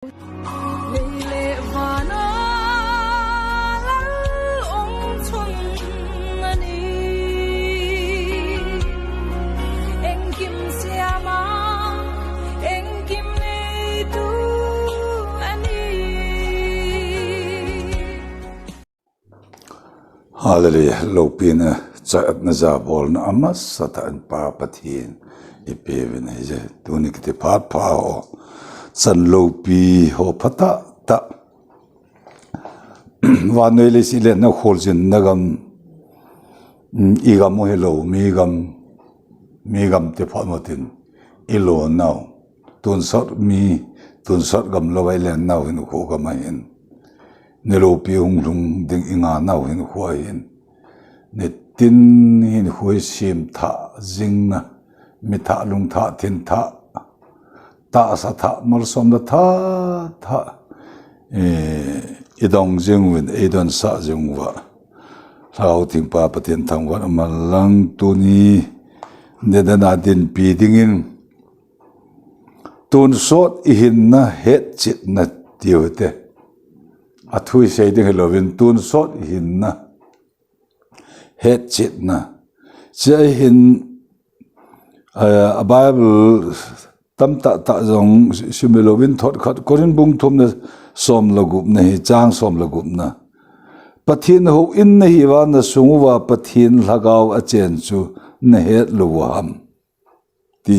Hallelujah, lopina chat na zabol na amas satan pa pathin ipevin je tunik te phat pha ho san lopi ho phata ta wanele sile na kholjin nagam igam mo hello migam te phamotin ilo now tun sot gam lowai len now in ko gamain nelopi hunglung ding inga now in huain ne tin hin hui sim tha jingna mi tha lung tha tin tha ta sa tha mal som da tha idong jing win edon sa jing wa sao ting pa patin thang wa malang tu ni ne da na din pi dingin tun sot hin na het chit na tiute athui sei ding lovin tun sot hin na het chit na che hin a bible tam ta jong simelovin thot khat korin bung thum na som lagup na hi chang som lagup na pathin ho in na hi wa na sungwa pathin lagaw a chen chu na het luwam ti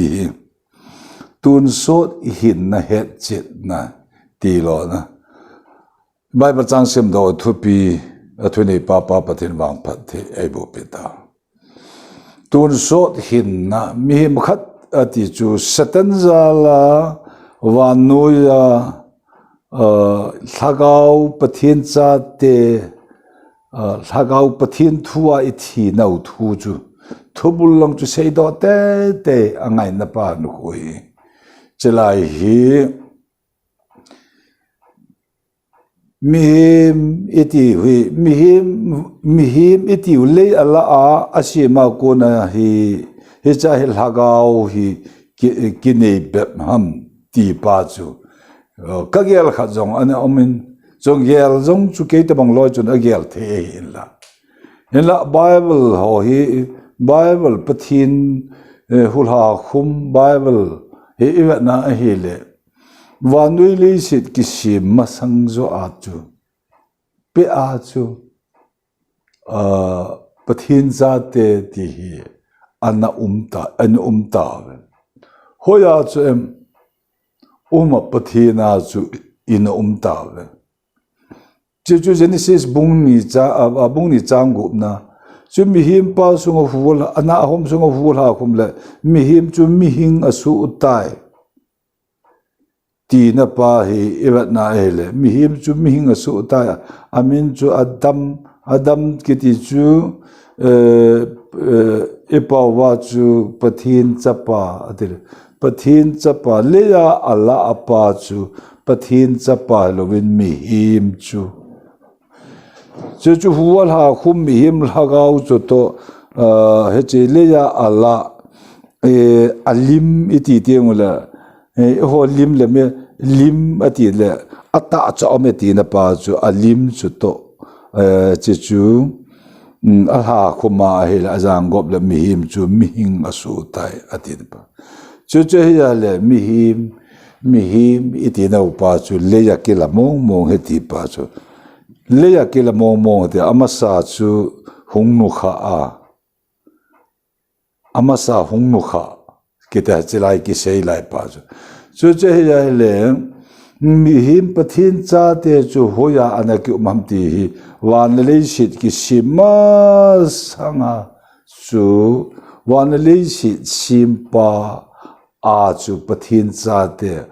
tun sot hin na het chit na ti lo na bible chang sim do thupi athuni papa pathin wang phathi aibo pita tun sot hin na mi mkhat ati chu satan zala wanuya lagaw pathin cha te lagaw pathin thuwa ithi nau thu chu thubul long chu sei do te angai na pa nu khoi chelai hi mihim iti ule ala a asima kona hi cha hil hagaw hi kinei bep ham ti pa chu kagel kha jong ana omin jong gel jong chu ke ta bang loi chun agel the hin la bible ho hi bible pathin hulha khum bible hi na hi le wanui le sit kisim masang zo achu pe achu pathin zate ti hi ana umta hoya chu em pathina chu in umta chu genesis bungni chang gup na chu mihim pa sunga hul ana hom sunga hul ha khum le mihim chu mihing asu utai ti na pa hi evat na ele mihim chu mihing asu ta amin chu adam kiti chu epawa chu pathin chapa adir pathin chapa leya ala apa chu pathin chapa lovin mihim chu huwal ha khum mihim lagaw chu to heche leya ala alim iti tiengula ho lim le me lim ati le ata cha ome ti na pa chu alim chu to che chu a ha khuma he la jang gop le mihim chu mihing asu tai ati pa chu ya le mihim iti na pa chu le ya ke la mong he ti pa chu le ya ke la mong te amasa chu hungnu kha amasa hungnu kha kita chilai ki sei lai pa chu ya le mihim pathin cha te chu hoya anaki umamti hi wan le sit ki sima sanga chu wan le sit simpa a chu pathin cha te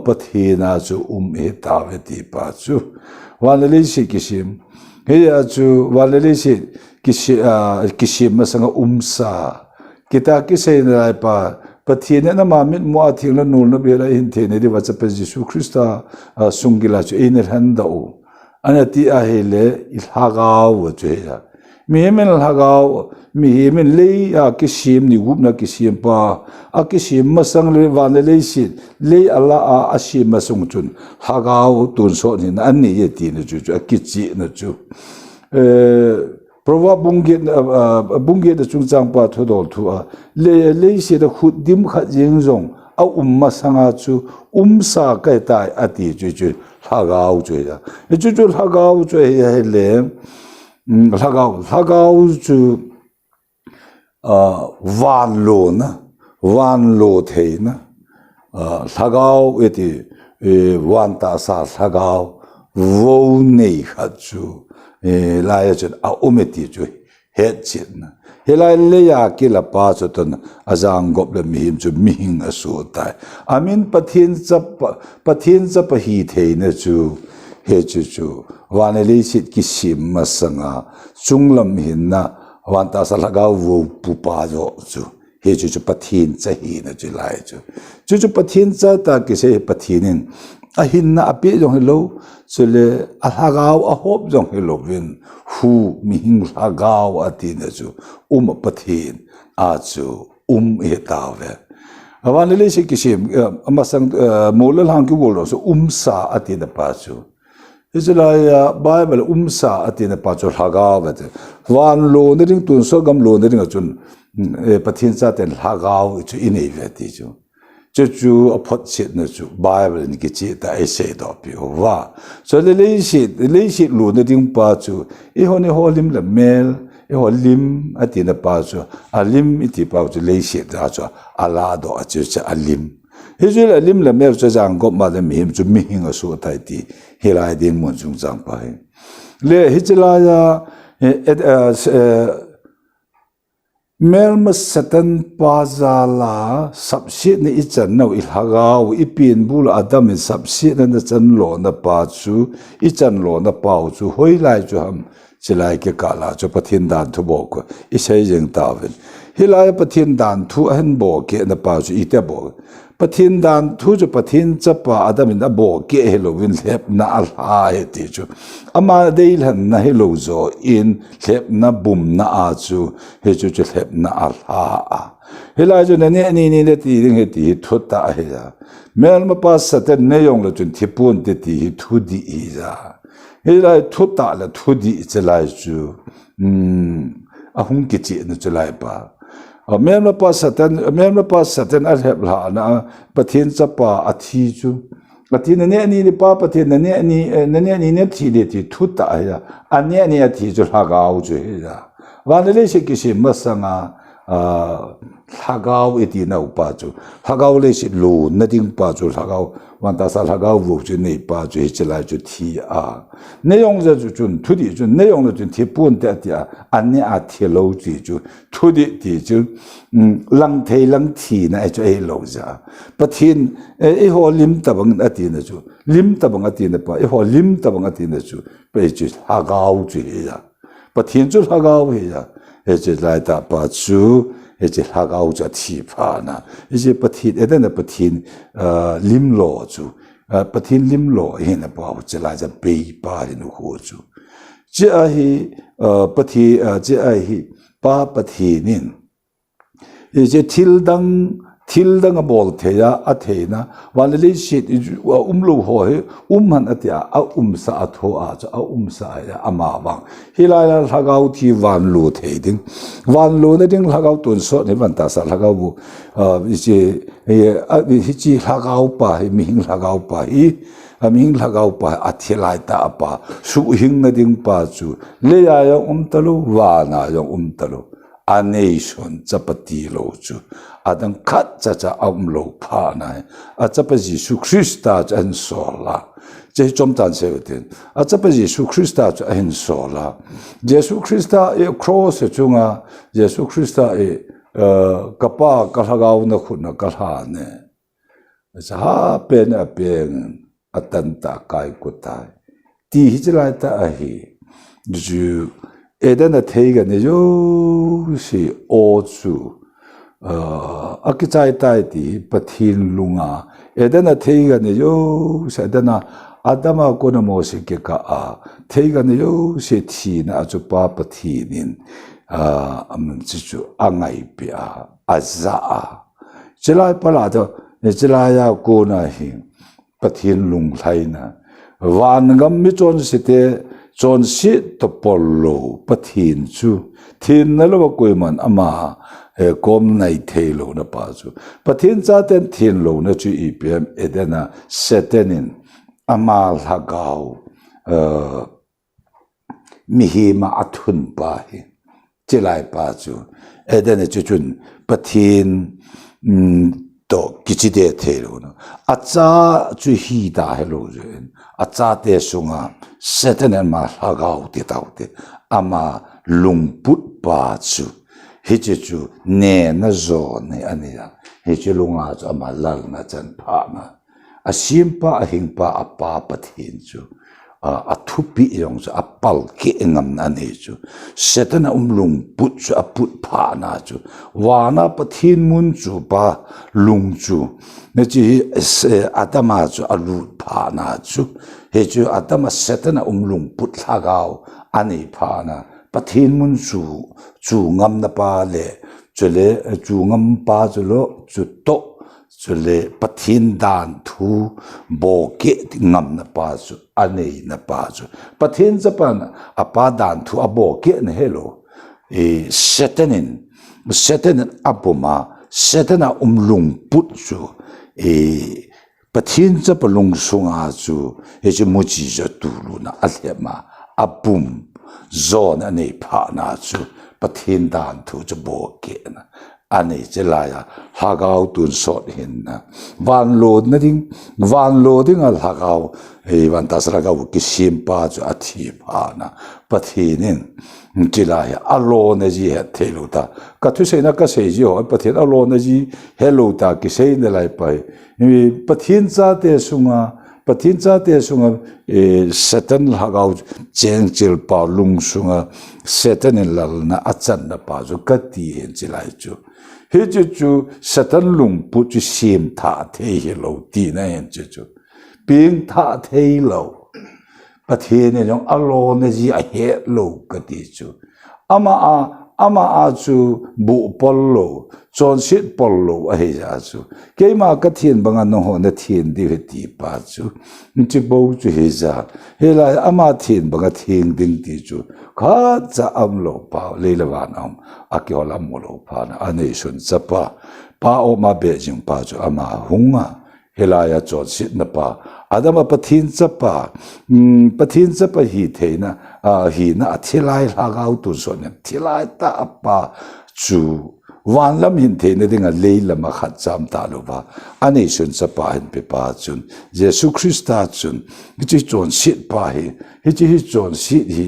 pathina chu e ta ve ti pa chu wan le sit ki sim he ya chu wan le sit ki sim sanga sa kita ki sei na pa pathina na mamit mo athing la nul na bela in the ne di wa chapa Jesus Christa sungila chu in handa o anati a hele ilhaga wo chu ya mi men lagau mi men le a kisim ni gup na kisim pa a kisim masang le van le si le ala a sim masung chun lagau tun so ni an ni ye ti na chu a kichi na chu prowa bungge da chung chang pa thodol thu a le si da khut dim kha jing zong a umma sanga chu sa kai tai ati chu chu lagau chu ya chu chu lagau chu he le lagau chu van lo thei na lagau eti van ta sa lagau vo nei kha chu la ya chu a umeti chu het chin na helai le ya ki la pa chu ton azang gop le mi him chu mi hing a su tai amin pathin cha pa hi thei na chu he chu chu vaneli sit ki sim masanga chunglam hin na wan ta sa lagau vo pu pa jo chu he chu chu pathin cha hi na chu lai chu chu pathin cha ta ki se pathinin a hin na ape jong hello chule a lagau a hop jong hello win hu mi hing lagau ati na chu pathin a chu e ta ve vaneli sit ki sim amasang molal hang ki wol so sa ati na pa chu Israel Bible sa atin pa chu lagaw vet van lo ne ring tun so gam lo ne ring chun pathin cha ten lagaw chu inei vet chu chu aphot chit na chu Bible ni ki chi ta essay do pi wa so le shi lo ne ring pa chu e ho ne ho lim la mel e ho lim atin pa chu alim iti pa chu le shi da chu ala do chu cha alim Israel lim la mer cha jang go ma le mi chu mi hinga su tai ti helai ding mon chung chang pa he le hichla ya mer ma satan pa za la sabsi ne ichan no ilhagaw ipin bul adam in sabsi na chan lo na pa chu ichan lo na pa chu hoi lai chu ham chilai ke kala chu pathin dan thu bo ko isai jeng ta ven hilai pathin dan thu an bo ke na pa chu ite bo pathin dan thu chu pathin chapa adam in abo ke helovin lep na al ha he ti chu ama deil han na helo zo in lep na bum na a chu he chu chu lep na al ha a hela chu na ne ni le ti ring he ti thu ta he ya mel ma pa sa te ne yong le chun thipun te ti thu di i za hela thu ta la thu di chelai chu a hung ki chi na chelai pa Memla pa satan al heb la na pathin chapa athi chu pathin ne ni pa pathin ne ni ne thi le ti thu ta ya ane ni athi chu la ga u chu ya wa le se ki se masanga lagaw iti na upa chu lagaw le si lo na ding pa chu lagaw wan ta sa lagaw vu chu nei pa chu hi chelai chu thi a ne yong za chu chun thu di chu ne yong chu thi pun ta tia an ne a thi lo chi chu thu di ti chu lang thei lang thi na chu e lo za pathin e ho lim ta bang ati na chu lim ta bang ati na pa e ho lim ta bang ati na chu pe chu lagaw chu ya pathin chu lagaw he ya he chu lai ta pa chu he che lagaw cha thi pha na he che pathin eden na pathin lim lo chu pathin lim lo he na pa che lai cha pe pa ri nu ho chu che a hi pathi che a hi pa pathinin he che thil dang a bol theya a theina walali shit lo ho he han atia a sa atho a cha a sa ya ama wang hilala lagaw thi wan lo thei ding wan lo na ding lagaw tun so ne ban ta sa lagaw bu che hi chi lagaw pa hi mi hing lagaw pa hi mi hing lagaw pa athilai ta pa su hing na ding pa chu le ya yo talu wa na yo talu a nation chapati lo chu adang khat cha cha lo pha na a chapa Jesu Christa an sola je chom tan se ten a chapa Jesu Christa an sola Jesu Christa e cross chunga Jesu Christa e kapa kalhagaw na khuna kalha ne sa pen a pen atanta kai kutai ti hijlai ta a hi ju edan a theiga ne yo si o chu akichai tai ti pathin lunga edan a theiga ne yo sa dana adama ko na mo se ke ka a theiga ne yo se thi na chu pa pathi nin am chu angai pe aza chelai pala to chelaya ko na hi pathin lung thlai na wan ngam mi chon si te chon si to pollo pathin chu thin na lo ko man ama kom nai thelo na pa chu pathin cha ten thin lo na chu ipm edena setenin amal hagau mihima athun pa hi chelai pa chu edena chu chun pathin to kichide thelo no acha chu hi da hello jen acha te sunga setenin ma hagau ti taute ama lungput pa chu hi chu ne na zo ne ania hi chu lunga chu ama lal na chan pha na asim pa ahing pa apa pathin chu athupi yong chu apal ke ngam na ne chu setana lung put chu aput pha na chu wana pathin mun chu pa lung chu ne chi atama chu alut pha na chu he chu atama setana lung put thagao ani pha na pathin mun chu ngam na pa le chule chu ngam pa chu lo chu to chule pathin dan thu bo ke ngam na pa chu anei na pa chu pathin japan apa dan thu abo ke ne hello setenin apoma setena lung put chu pathin japalung sunga chu he chu muji ja tu lu na alema apum zone ani pha na chu pathin dan thu chu bo ke na ani chelaya hagau tun sot hin na van lo ding al hagau van tasra ga ki simpa chu athi pha na pathinin chelaya alo na ji he thelu ta ka thu se na ka se ji ho pathin alo na ji hello ta ki se na lai pai pathin cha te sunga setan hagau cheng chil pa lung sunga setan lal na achan na pa ju kati hen chilai chu he chu setan lung pu chu sim tha the hi lo ti na hen chu ping tha the lo pathin ne jong alo na ji a he lo kati chu ama a chu bu pollo chon sit pollo a he ja chu keima ka thien banga no ho na thien di he ti pa chu chi bo chu he ja he la ama thien banga thing ding ti chu kha cha am lo pa le la wa nam a kyo la mo lo pa na ane sun cha pa o ma be jing pa chu ama hunga helaya chon sit na pa adama pathin chapa hi theina hi na thilai lagau tu son thilai ta apa chu wan lam hin theina dinga leila ma khat cham ta lo ba ani sun chapa hin pe pa chun jesu christa chun chi chon sit pa hi chi chon sit hi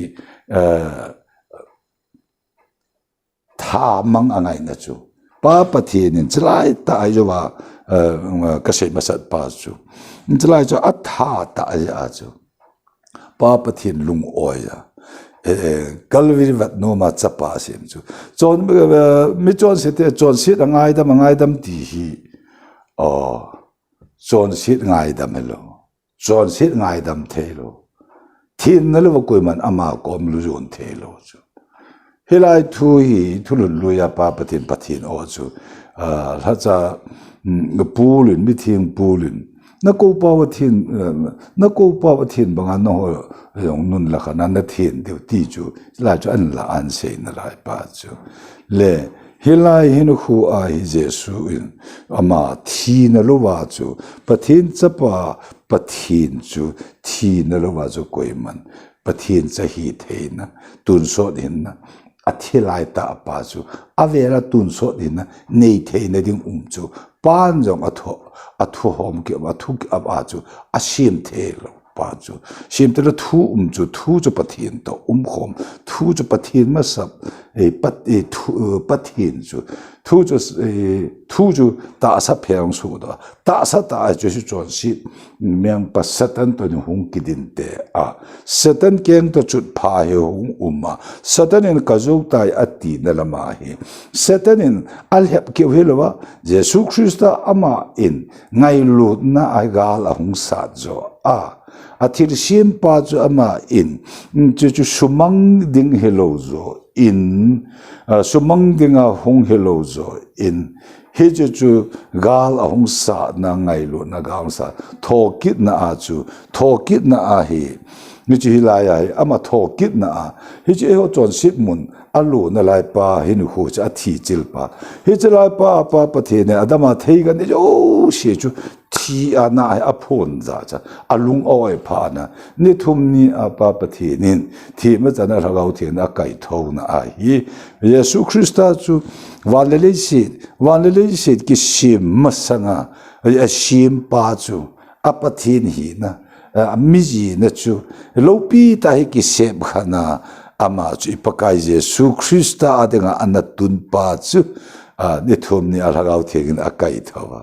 tha mang angai na chu pa pathin chlai ta ai wa ka sei masat pa chu chlai chu atha ta ya chu pa pathin lung oya kalvir vat no ma chapa sim chu chon mi chon se te chon sit angai dam ti hi chon sit ngai dam lo chon sit ngai dam thelo thin na lo ko man ama kom lu zon thelo chu helai thu hi thulun luya pa pathin o chu ha cha pulin mi thing pulin na ko pa thin banga no yong nun la khana na thin de ti chu la chu an la an se na lai pa chu le hilai hin khu a hi jesu in ama thi na lo wa chu pathin chapa pathin chu thi na lo wa chu koi man pathin cha hi theina tun so din na athilai ta pa chu avera tun so din na nei theina ding chu pan jong athu hom ke athu a chu asim thelo pa chu sim te thu chu chu pathin to khom thu chu pathin ma sap pathin chu thu chu ta sa pheng su da ta sa ta chu chon si meng pa satan to ni hung ki din te satan keng to chut pha he hung satan en ka zo tai ati na lama hi satan en al hep ke helwa jesu christa ama in ngai lut na ai gal hung sa zo thil sim pa chu ama in chu sumang ding hello zo in sumang dinga hong hello zo in he chu gal ahong sa na ngai lo na gang sa thokit na a chu thokit na a hi mi chi hilaya ama thokit na a hi chi ho chon sip mun alu na lai pa hin hu cha thi chil pa hi chi lai pa the ne adama thei ga ne jo she chu thi ana ai aphon za cha alung oi pha na ni thum ni apa the nin thi ma chana ragau the na kai tho na a hi yesu christa chu walele sit ki sim masanga sim pa chu apathin hi na miji na chu lopi ta hi ki sep khana ama chu ipakai jesu christa adenga anatun pa chu ni thum ni alagau thegin akai thawa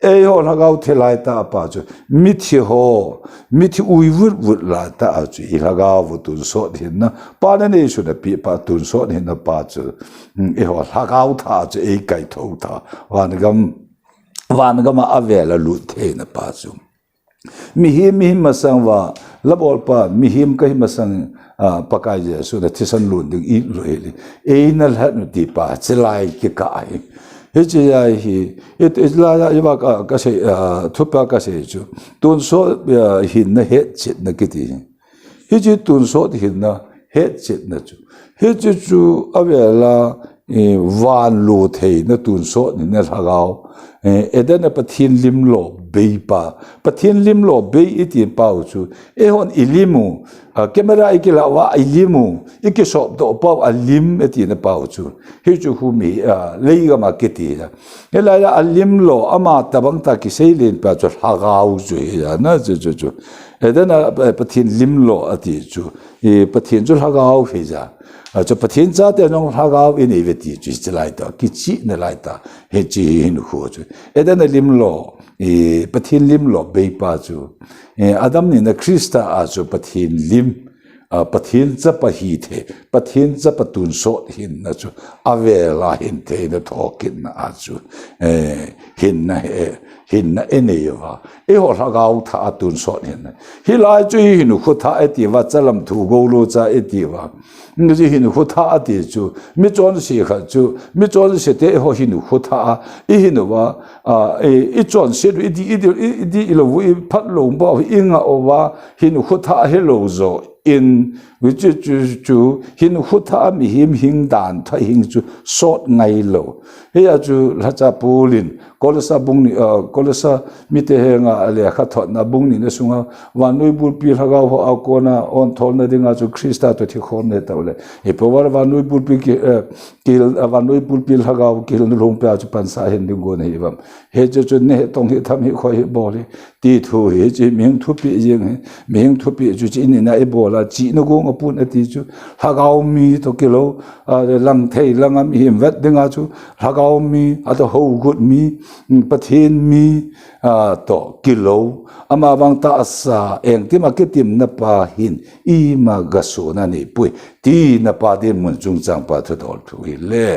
e ho lagau thelai ta pa chu mithi uivur la ta chu ilagau vutun so din na pa ne su na pi pa tun so din na pa chu e ho lagau tha chu e kai tho tha wan gam avela lu the na pa chu mihim masang wa labol pa mihim kai masang pakai je su da thisan lun ding I roeli e nal hat nu ti pa chelai ki ka ai he che ya hi it la ya ba ka se thupa ka se chu tun so hin na he chit na ki ti he ji tun so hin na he chit na chu he chu avela van lu thei na tun so ni na thagao edana pathin limlo beipa pathin limlo bei iti pau chu hon ilimu camera ikila wa ilimu ikisop do pau alim eti na pau chu he chu hu mi leiga ma kiti ela ya alimlo ama tabang ta ki seilin pa chu hagau chu ya na chu edana pathin limlo ati chu pathin chu hagau heja cho pathin cha te nong hagau in eveti chi chlai ta ki chi na lai ta he chi hin hu chu edana limlo pathin limlo be pa chu adam ni na krista a chu pathin lim pathin cha pa hi the pathin cha patun so hin na chu avela hin the na thokin na a chu hin na eneva ho hagau tha atun so hin hi lai chu hin khu tha eti wa chalam thu go lo cha eti wa ngi hin khu tha ati chu mi chon si kha chu mi chon si te ho hin khu tha hin wa I chon si di ilo wi phat lo ba inga owa hin khu tha hello zo in which chu hin khu tha mi him hing dan tha hing chu sot ngai lo he ya chu la cha pulin kolasa bung ni kolasa mi te henga le kha thot na bung ni na sunga wanui bul pi haga ho akona on thol na dinga chu krista to thi khon ne tawle e powar wanui bul pi kil wanui bul pi haga kil long pa chu pan sa hen ding go nei bam he chu ne tong hi tham hi khoi bo le ti thu he chi ming thu pi jing ming thu pi chu chi ni na e bo la chi no go ngapun ati chu haga mi to kilo lang thei lang am him vet dinga chu haga mi ato ho good mi pathin mi to kilo ama bang ta asa eng ti ma ketim na pa hin I ma gaso na ni pui ti na pa de mun chung chang pa tho dol thu hi le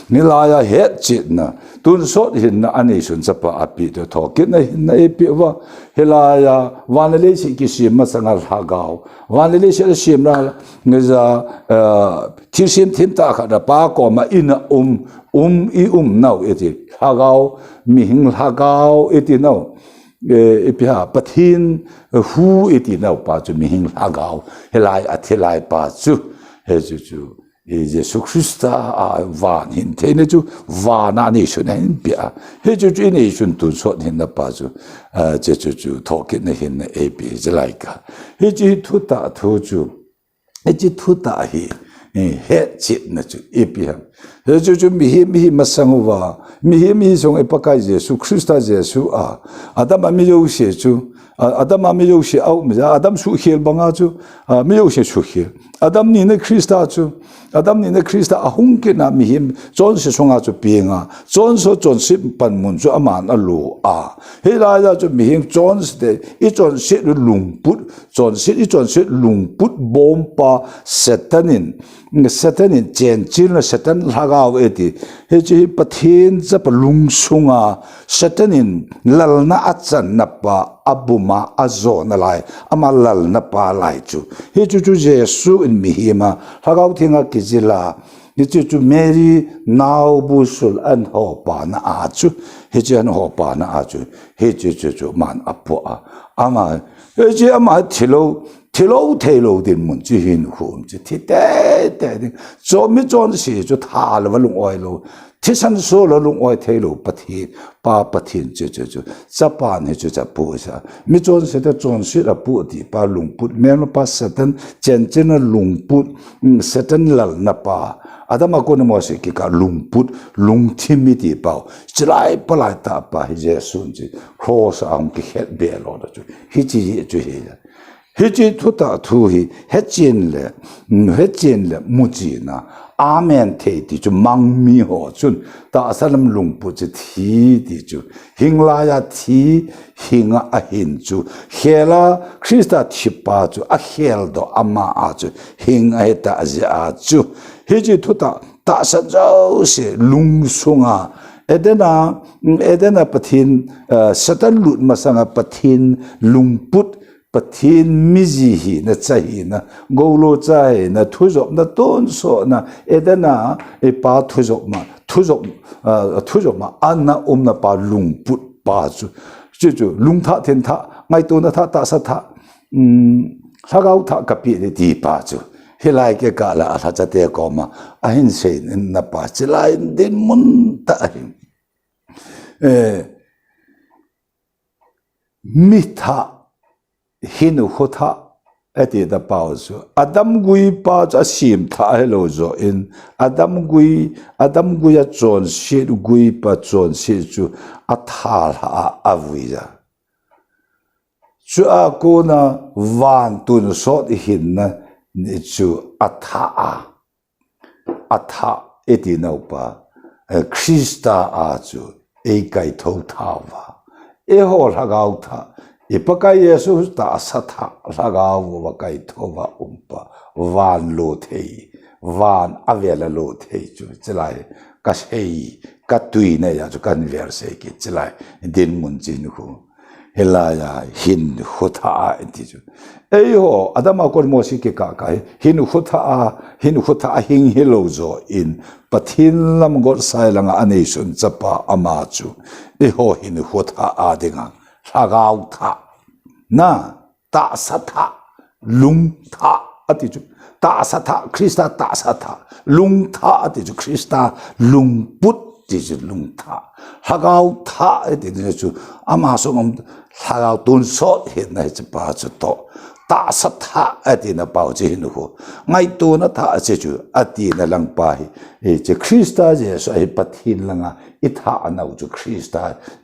ni la ya he chit na tun so hin na ani sun cha pa api to tho ke na hin na e pi wa he la ya wan le si ki si ma sangal ha gao wan le si si na nge za ti sim tim ta kha da pa ko ma ina nau eti hagau mi hing hagau eti nau ipia pathin hu eti nau pa chu mi hing hagau helai athilai pa chu he chu Jesus Christa van hin tene chu vana ni shun hin pia he chu ni shun tu so hin na pa chu chu thokin na hin e pi jalaika he chi thu ta thu chu he chi thu ta hi he chit na chu ipia he chu mi masangwa mi song epakai Jesus Christa Jesus adam mi yo she chu adam mi yo she au mi adam su hel banga chu mi yo she su hel adam ni na Christa chu adam ni na Christa ahung ke na mi him chon se songa chu pinga chon si pan mun chu aman alu he la ya chu mi him chon se I chon se lung put chon se lung put bom pa satanin chen chin na satan laga lao eti he chi pathin cha palung sunga satanin lal na achan na pa abuma azo na lai ama lal na pa lai chu he chu Jesu in mi hima hagau thinga kizila he chu Mary now busul an ho pa na a chu he chi an ho pa na a chu he chu man apo a ama he chi ama thilo din mun chi hin hum chi thi te zo mi zon si chu tha lo lung oi lo thi san so lo lung oi thelo pathi pa pathin chu chapa ne chu cha pu sa mi zon se de zon si la pu ti pa lung put me pa satan chen lung put satan lal na pa adama ko mo se ki ka lung put lung thimi ti pa chlai palai ta pa hi Jesus ji cross am ki het be lo da chu hi chi chu hi Hiji tuta tuhi hechin le muji na amen te di ju mang mi ho chun ta salam lung pu chi thi di ju hingla ya thi hinga a hin chu hela Krista thi pa chu a hel do ama a chu hinga eta a chu hiji tuta ta sa jo se lung sunga edena pathin satan lut masanga pathin lungput pathin miji hi na chahi na golo chai na thuzop na ton so na edana e pa thuzop ma anna na pa lungput pa chu lungtha then tha ngai to na tha ta sa tha sagau tha kapi de ti pa chu hilai ke kala atha chate ko ma ahin se na pa chilai din mun ta hin mitha hinu khotha ati da pauzu adam gui pa cha sim tha hello zo in adam gui ya chon shi gui pa chon shi chu athal ha avuya chu a ko na van tun so hin na ni chu atha eti no pa Krista a chu e kai tho thawa e ho lagau tha ipakai Yesus ta satha lagau wa kai thowa umpa van lo thei van avela lo thei chu chlai ka sei ka tui ne ya chu kan verse ki chlai din mun chin hu helaya hin khotha enti chu eyo adama kor mo si ke ka kai hin khotha hing helo zo in pathin lam gor sai langa anesun chapa ama chu eho hin khotha adinga lagau tha na ta satha lung tha ati chu ta satha Krista ta satha lung tha ati chu Krista lung put ti chu lung tha lagau tha ati chu ama so ngom lagau tun so hin na chu pa chu to ta satha ati na pau chi hin ho ngai to na tha che chu ati na lang pa hi che Krista je so hi pathin langa itha anau chu Krista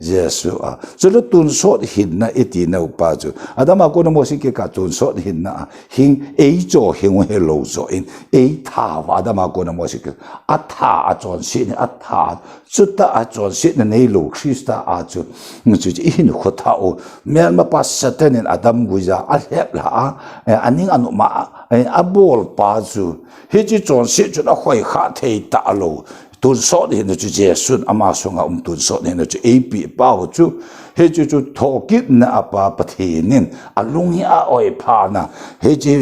Jesu a so tun so hin na iti na pa chu adama ko no mo si ke ka tun so hin na hin ei cho hin he lo zo in ei tha wa adama ko no mo si ke atha a chon si ni atha chu ta a chon si na nei lo Krista a chu chu hin kho tha o mer ma pa satan in adam guja a hep la aning anu ma abol pa chu hi chi chon si chu na khoi kha thei ta lo tun so ni chu Jesu ama songa tun so ni chu ap pa chu he chu thokit na apa pathinin alungi a oi pha na he chi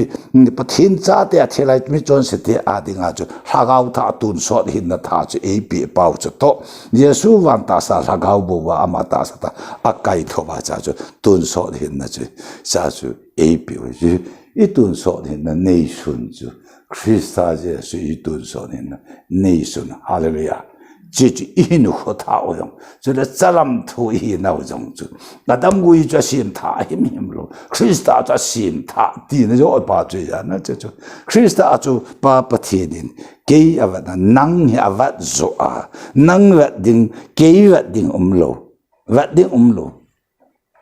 pathin cha te thelai mi chon se te adinga chu lagau tha tun so hin na tha chu ap pa chu to Jesu wan ta sa lagau bo wa ama ta sa ta akai thoba cha chu tun so hin na chu sa chu ap chu I tun so hin na nei sun chu Krista Jesu I tun so hin na nei sun hallelujah ji in ho tha o yong so le chalam thu hi na o jong chu adam gui cha sim tha him lo Krista cha sim tha ti na jo pa chu ya na chu Krista chu pa pathinin ke avat nang hi avat zo a nang vat ding ke vat ding lo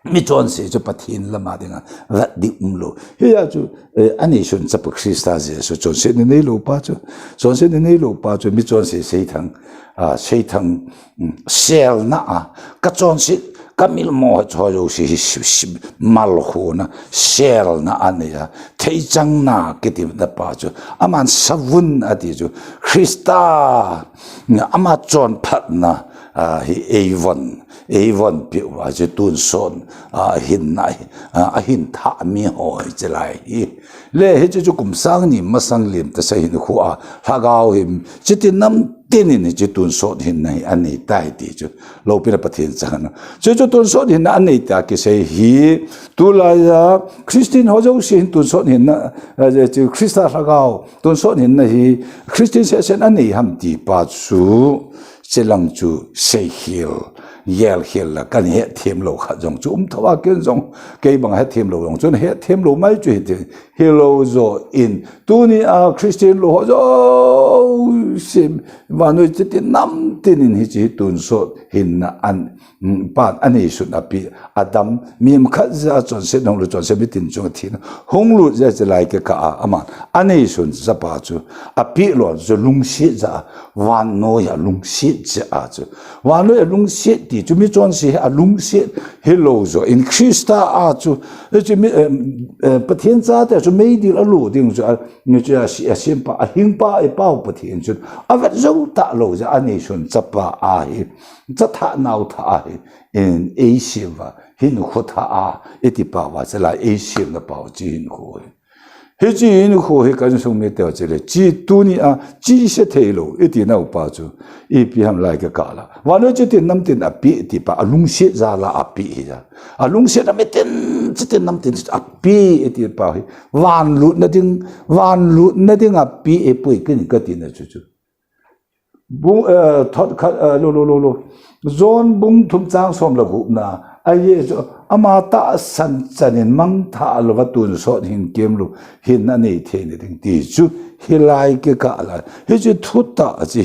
mi chon se chu pathin lama dinga vat di umlo he ya chu ani shun chap Krista Jesu chon se ne lo pa chu chon se ne lo pa chu mi chon se thang sel na ka chon se kamil mo cho yo si mal ho na shell na ania thei chang na kitim da pa chu aman savun ati chu Krista ama chon phat na hi avon pi wa je tun son hin nai hin tha mi ho chelai le he chu kum sang ni ma sang lim ta sai hin khu a hagao him chitin nam tin ni chi tun so hin nai ani tai ti chu lo pi na pathin chana chu tun so hin na ani ta ki sei hi tu la ya Christian ho jo sin tun so hin na chu Krista hagao tun so hin na hi Christian se sen ani ham ti pa chu chelang chu sei hil la kan he them lo kha jong chu thawa ken jong ke bang he them lo jong chun he them lo mai chu he lo zo in tu ni a Christian lo zo sim vanu chiti nam tin hi chi tun so hin na an pan ani su na pi adam mim kha za chon se nong lo chon se bitin chung thin hong lu za za lai ke ka ama ani sun za pa chu a pi lo zo lung si za wan no ya lung si za chu wan no ya lung si ti chu mi chon si a lung si hello zo in Krista a chu chu mi pathian za ta chu mei di la lu ding chu ni chu a sim pa a hing pa e pau pathian chu a va zo ta lo za ani sun za pa a hi za tha nau tha hi in Asia hin khu tha a eti pa wa za la Asia na pa ji hin khu he ji hin khu he kan song me te che le ji tu ni a ji se the lo eti na pa chu e pi ham lai ka ka la wa no che tin nam tin a pi ti pa alung se za la a pi ya alung se na me tin che tin nam tin a pi eti pa hi wan lu na ding a pi e pui kin ka tin na chu bung thot khat lo zon bung thum chang som la gu na ai ama ta san chanin mang tha lo wa tun so hin kem lu hin na nei the ni ding ti chu hilai ke ka la he chu thu ta chi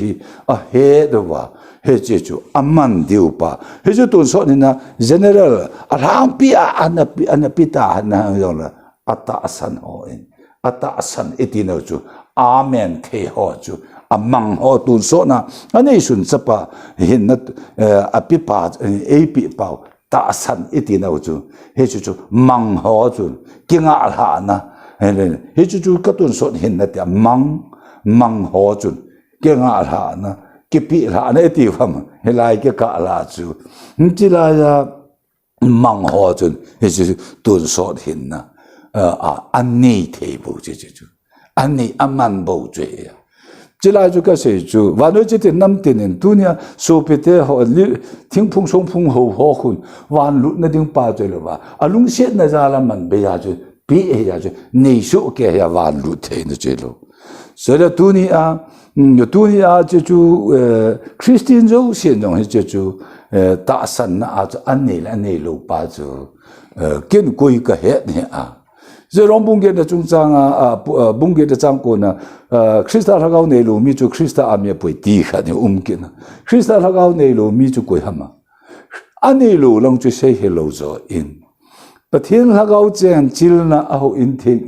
a he do wa he chu aman diu pa he chu tun so ni na general a rang pi a an pi ta na yo la ata san ho in ata san etino chu amen the ho chu amang ho tun so na ani sun chapa hin na api pa ap pau ta san itina chu he chu mang ho chu kinga la na he chu ka tun so hin na ta mang ho chu kinga la na ki pi la na ti pham he lai ke ka la chu ti la ya mang ho chu he chu tun so hin na ani the bu chu ani aman bo chu ya chỉ là chú cái gì chú, và nói chỉ tiền năm tiền tu nia, số bê tê họ tiếng phung sông phung hậu họ khun, và lúc nó tiếng ba rồi là và, lung xét nó ra là mình bây giờ chú, bị giờ chú, nei số cái là và lúc thế nó chơi lo,所以tu nia chú Christian giáo hiện trong cái chú ta san na chú anh này lo ba chú, kiến quay cái hết nè rồi ông bung cái trung trang bung cái trang cô na Krista thằng này luôn mi chú Krista am ye bồi đi cái này cái na Krista thằng này luôn mi chú quay hama anh này luôn long chú say hello rồi in but hiện thằng chen chill na ao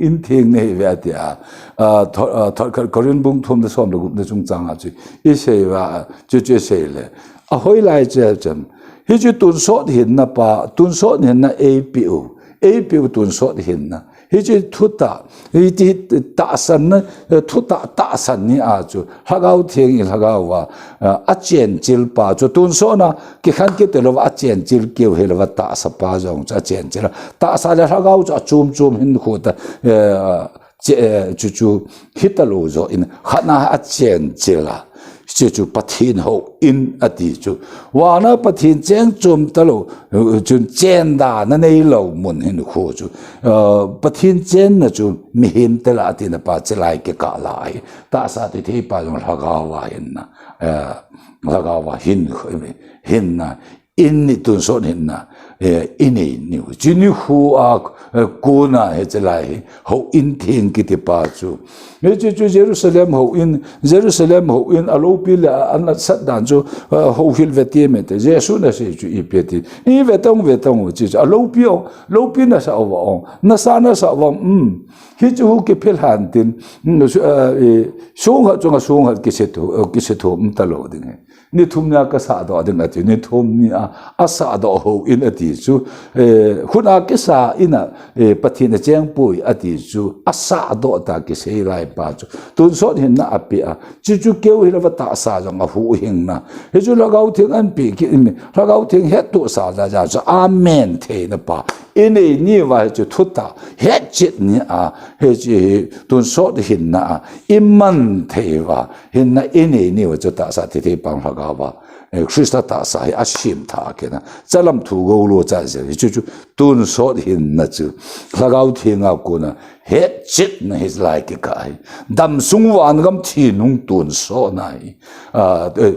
in thieng này vậy thì thọ Korean bung thom the som the trung trang chú ý say và chú say le hồi lại chân hi chú tuần số hiện na pa tuần số hiện na APU tuần số hiện na hi chi thuta hi chi ta san ta san ni a chu hagau thieng il hagau wa a chen chil pa chu tun so na ki khan ke te lo a chen chil keu he lo ta sa pa jong cha chen chil ta sa la hagau cha chum hin khu ta chu hitalo zo in khana a chen chila chu pathin ho in ati chu wa na pathin cheng chum talo chun chen da na nei lo mun hin khu chu pathin chen na chu mi hin tela ati na pa chelai ke ka lai ta sa ti thi pa jong hagawa hin na hagawa hin na in ni tun so hin na ini ni chu ni khu a ko na he chelai ho in thing ki ti pa chu me chu Jerusalem ho in alopi la an sat dan chu ho hil veti me te jesu na se chu ipeti i vetong chu alopi na sa wa na sa wa hi chu ke phel han tin sung ha ki se to ta lo ding ni thum nia ka sa do ding ati ni thum nia asa do ho in ati chu khuna ke sa ina pathin cheng pui ati chu asa do ta ke sei lai pa chu tun so hin na api a chu chu keu hi la ta sa jong a hu hing na he chu la gau thing an pi ki la gau thing he tu sa ja ja chu amen the na pa ini ni wa chu thuta he chit ni a he chi tun so hin na iman the wa hin na ini ni wa chu ta sa thi pang la ga wa Krista ta sa hi ashim tha ke na chalam thu go lo cha je chu chu tun so hin na chu la gau thing a ku na he chit na his like kai dam sung wan gam thi nung tun so nai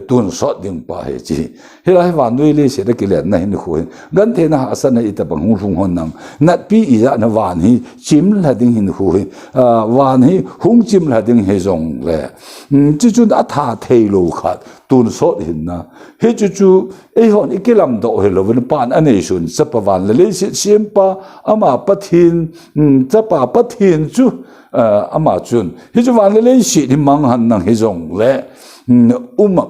tun so ding pa he chi he lai wan noi le se de ke le na hin khu gan the na asan i ta bang hung hon nam na pi i ya na wan hi chim la ding hin khu wan hi hung chim la ding he jong le chu chu da tha thei lo khat tun so hin na he chu chu e hon ikilam do he lo ven pan ane shun sapa wan le sim pa ama pathin chapa pathin chu ama chun he chu wan le shi ni mang han nang he jong le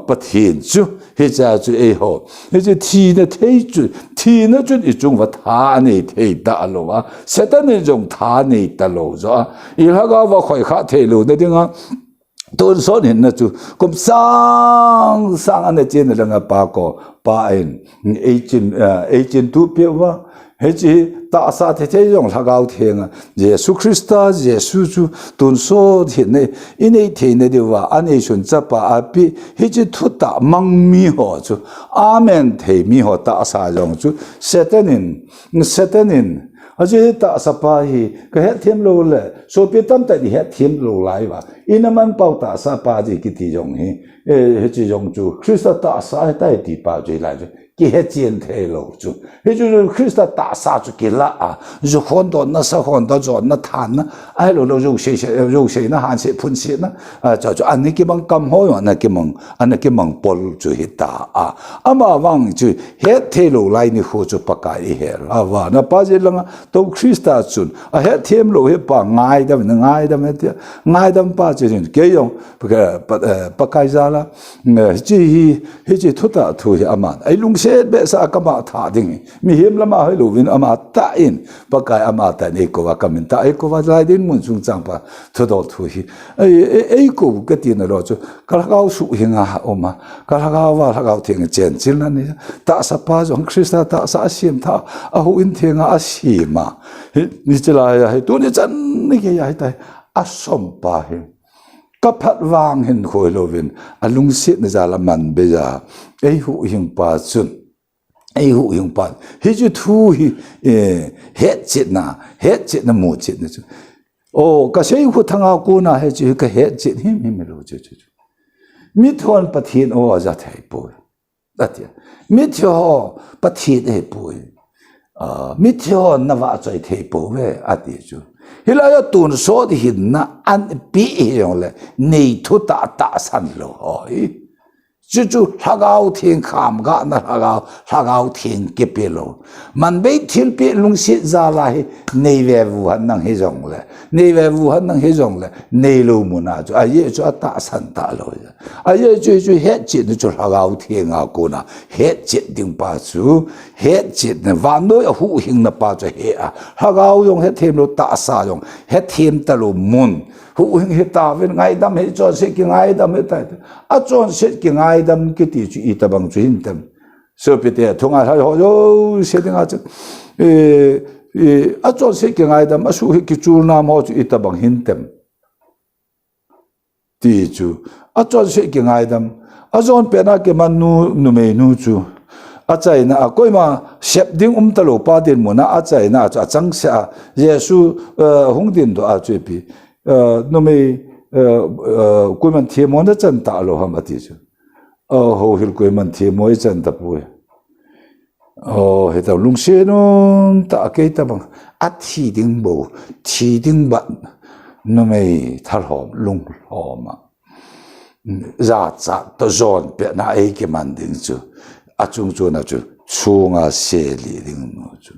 pathin chu he cha chu e ho he chu thi na thei chu thi na chu i chung wa tha nei thei da lo wa setan ne jong tha nei ta lo zo i ha ga wa khoi kha thei lo de dinga tun so hin na chu kum sang sang an chen na nga pa ko pa in 18 tu pe wa he chi ta sa the the jong la gao theng Jesu Christa Jesu chu tun so hin ne in ei the ne de wa an ei shun cha pa a pi he chi thu ta mang mi ho chu amen the mi ho ta sa jong chu setanin aje ta sapa hi ka he them lo le so pe tam ta di he them lo lai wa inaman pau ta sa pa ji ki ti jong hi he chi jong chu Krista ta sa ta ti pa ji lai ki he chen the lo chu he chu Krista ta sa chu ki la a ju hon do na sa hon do zo na than na ai lo ro she na han se phun se na cha chu an ni ki bang kam ho yo na ki mong an ki mong pol chu hi ta ama wang chu he the lo lai ni ho chu pa ka i he wa na pa ji lang to Krista chun a he them lo he pa ngai dam pa chi ke yong pa kai za la chi hi chi thu ta thu hi ama ai lung se be sa ka ma tha ding mi him lama hai lo win ama ta in pa kai ama ta ne ko wa kamin ta ai ko wa lai din mun sung chang pa thu do thu hi ai ko ka ti na lo chu ka ga su hi nga oma ka ga wa ga thing chen chil na ni ta sa pa jong Krista ta sa sim tha a hu in thing a si ma ni chila ya tu ni chan ni ke ya tai a som pa hi ka phat wang hin khoi lovin alung sit na za la man be ja ei hu hing pa chun ei hu hing pa hi ju thu hi het chit na mu chit na chu o ka sei hu thanga ku na he chu ka het chit him lo chu mi thon pathin o za thai po atia mi thyo pathin e po mi thyo na wa choi thai po we ati chu hilaya tun so di hin na an pi yong le nei thu ta san lo hoi chu chu thagao thing kham ga na thagao thing ke pe lo man be thil pe lung si za la hi nei ve vu han nang he jong le nei lo mu na chu a ye chu ta san ta lo a ye chu he chi ni chu thagao thing a ko na he chi ding pa chu he chi na van no hu hing na pa chu he a thagao yong he them lo ta sa yong he them ta lo mun hu hing he ta ven ngai dam he cho se ki ngai dam he ta a chon se ki ngai dam ki ti chu i ta bang chu hin tam so pe te thong a ho yo se ding a chu a chon se ki ngai dam a su ki chu na mo chu i ta bang hin tam ti chu a chon se ki ngai dam a zon pe na ke man nu me nu chu a chai na koi ma sep ding ta lo pa din mo na a chai na cha chang sa Yesu hung din do a chu pi no me koi man thie mo na chan ta lo ham ati chu ho hil koi man thie mo chan ta pu he ta lung se no ta ke ta bang a thi ding ban no me thar hom lung homa za cha to zon pe na ai ke man ding chu a chung chu na chu chunga se li ding no chu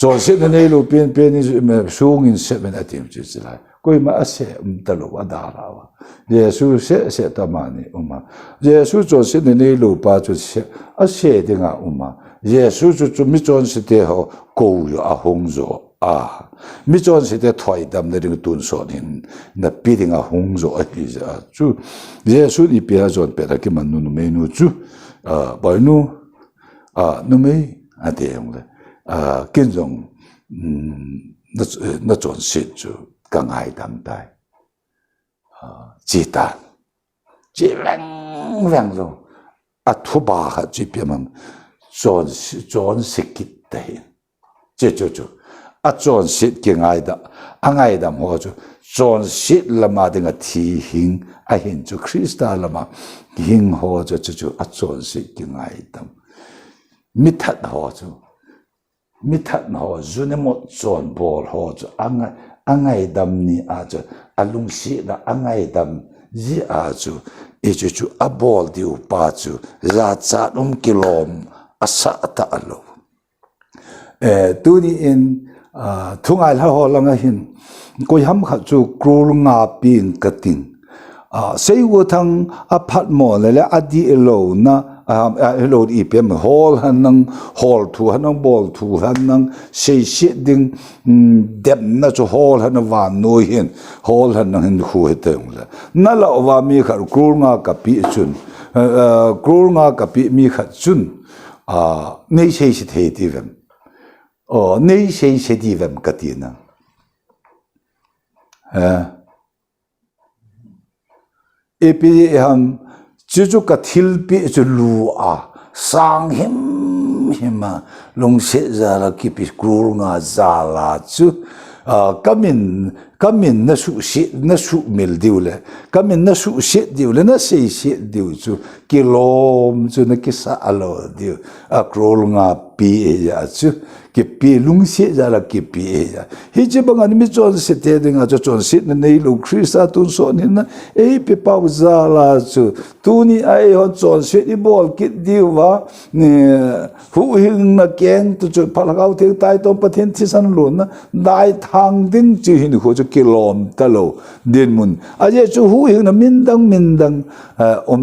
zo se ne lo pen ni sung in 7 atim chu lai coi mà sẽ talo ada lawa Giêsu sẽ tamani Giêsu cho sẽ nên lu pa cho sẽ thì ngà Giêsu cho mi chọn sẽ thế họ cầu a hong zo mi chọn sẽ thế thoại đam để được tuân son hin na pi thì ngà hong zo a hi za chu Giêsu đi bia chọn bia cái mà nu menu chu bởi nu nu mấy thế không đấy kinh dụng nó chọn sẽ chu càng ai đam tai chỉ ta chỉ vang rồi thu ba chỉ biết mà chọn sẽ kít đấy chứ chọn sẽ cái ngay đó mà chọn sẽ là mà đừng thi hình hình cho Christa là mà hình họ cho chọn sẽ cái ngay đó mít thật họ dù nên một chọn bol họ cho ngay đam ni cho alung si na ngay đam gì cho ichu abol diu pa chu ra cha kilom asa ta alo tu ni in thungai la ho langa hin koi ham kha chu krul nga pin kating sei wo thang aphat mo le adi elo na elo di pem hol hanang hol thu hanang bol thu hanang sei shit ding dem na chu hol han van noi hin hol hanang hin khu heteng la na la wa mi khar krul nga ka pi chun krul nga ka pi mi kha chun nei sei se the ti vem nei sei se ti vem ka ti na epi ham chu ka thil pi chu lu sang him long se za la ki pi krul nga za la chu kamin na su mil diule kamin na su se diule na sei se diu chu kilom chu na ki sa alo diu krul nga pi ya chu ki pi lung se za la ki pi ya hi che bang an mi chon se te ding a chon se na nei lu Christa tun so ni na pe pau za la chu tu ni ai ho chon se i bol ki diu wa ni hu hing na keng tu chu palagau te tai tom pathen thi san lu na dai thang ding chi hin ho chu kilom ta lo din mun a je chu hu hing na min dang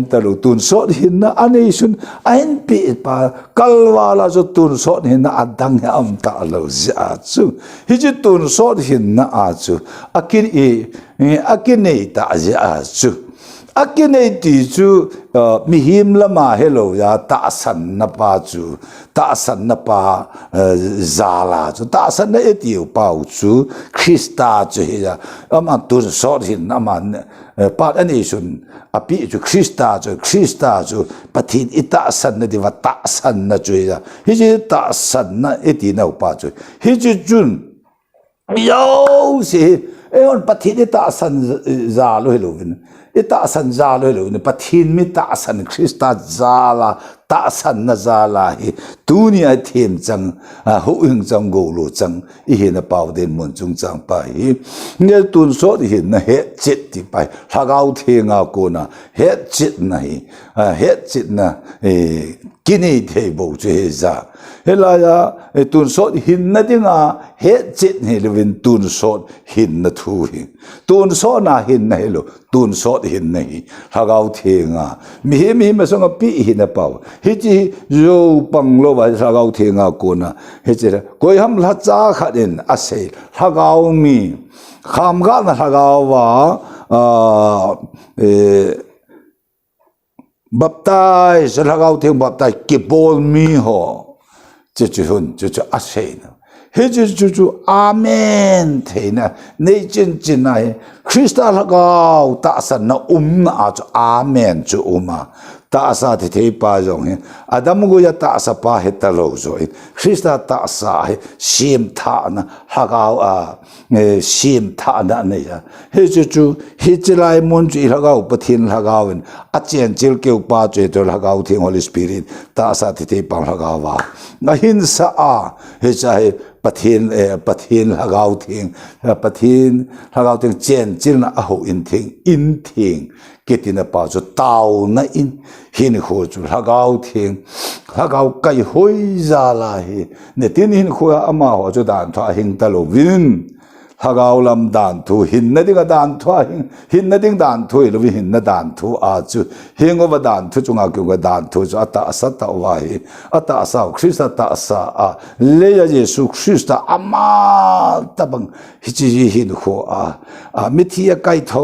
ta lo tun so hin na anei sun ain pi pa kalwala chu tun so hin na adang am ta lo za chu hi ji tun so hin na a chu akin ta za chu akin ti chu mi him lama hello ya ta san na pa chu ta san na pa zala chu ta san na etiu pa chu Christa chu ya ama tun so hin na man pa ani sun api chu Christa chu pathin ita san na diwa ta san na chu ya hi ji ta san na eti na pa chu hi ji jun yo se on pathin ita san za lo hello vin ita san za lo hello ne pathin mi ta san Christa za la ta san na za la hi tu ni a them chang hu hing chang go lo chang i he na pau den mun chung chang pa hi ne tun so hi na he chit ti pai la gao the nga ko na he chit na hi he chit na kini the bo che za he la ya tun so hin na dinga he chit he lewin tun so hin na thu hi tun so na hin na hello tun so hin na hi la gao the nga mi ma so nga pi hi na pau hi chi zo pang lo ba la gao the nga ko na he che koi ham la cha kha den a se la gao mi kham ga na la gao wa baptai sa la gao the baptai ki bol mi ho chu hun chu a se na he chu amen the na nei chin na Christa la gao ta san na na chu amen chu ta sa the pa jong he adam go ya ta sa pa he ta lo zo Christa ta sa he sim tha na ha gao sim tha na ne ya he chu he chilai mon chi la gao pathin la gao a chen chil ke pa che to la gao thing Holy Spirit ta sa the pa la gao wa na hin sa he cha he pathin la gao thing chen chil na ho in thing ketina pa chu tau na in hin ho chu lagao thing lagao kai hoi za la hi ne tin hin kho ama ho chu dan tha hing ta lo win hagau lam dan thu hin na dinga dan thu hin na ding dan thu lo hin na dan thu a chu hing over dan thu chunga kyu ga dan thu chu ata asata wa hi ata asa Christa ta asa a le ya Jesu Christa ama tabang hi chi hin kho a mithia kai tho